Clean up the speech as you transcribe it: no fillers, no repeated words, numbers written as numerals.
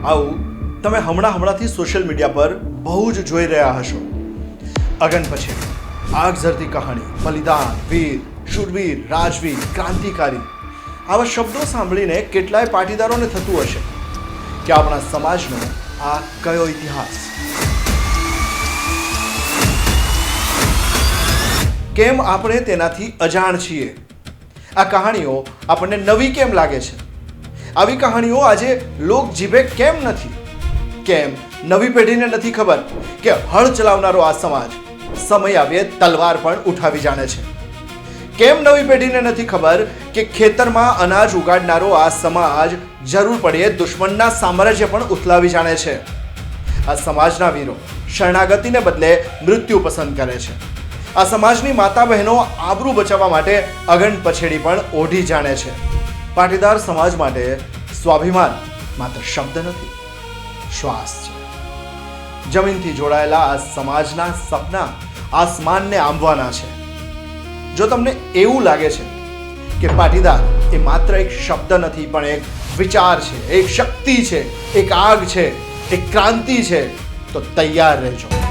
આવું તમે હમણાંથી સોશિયલ મીડિયા પર બહુ જ જોઈ રહ્યા હશો. અગન પછેડી, આગ ઝરતી કહાણી, બલિદાન, વીર, શૂરવીર, રાજવીર, ક્રાંતિકારી, આવા શબ્દો સાંભળીને કેટલાય પાટીદારોને થતું હશે કે આપણા સમાજનો આ કયો ઇતિહાસ, કેમ આપણે તેનાથી અજાણ છીએ? આ કહાણીઓ આપણને નવી કેમ લાગે છે? આવી કહાણીઓ આજે લોક જીભે કેમ નથી? કેમ નવી પેઢીને નથી ખબર કે હળ ચલાવનારો આ સમાજ સમય આવે તલવાર પણ ઉઠાવી જાણે છે? કેમ નવી પેઢીને નથી ખબર કે ખેતરમાં અનાજ ઉગાડનારો આ સમાજ જરૂર પડે દુશ્મનના સામ્રાજ્ય પણ ઉથલાવી જાણે છે? આ સમાજના વીરો શરણાગતિને બદલે મૃત્યુ પસંદ કરે છે. આ સમાજની માતા બહેનો આબરૂ બચાવવા માટે અગન પછેડી પણ ઓઢી જાણે છે. પાટીદાર સમાજ માટે સ્વાભિમાન માત્ર શબ્દ નથી, શ્વાસ છે. જમીનથી જોડાયેલા આ સમાજના સપના આસમાનને આંબવાના છે. જો તમને એવું લાગે છે કે પાટીદાર એ માત્ર એક શબ્દ નથી, પણ એક વિચાર છે, એક શક્તિ છે, એક આગ છે, એક ક્રાંતિ છે, તો તૈયાર રહેજો.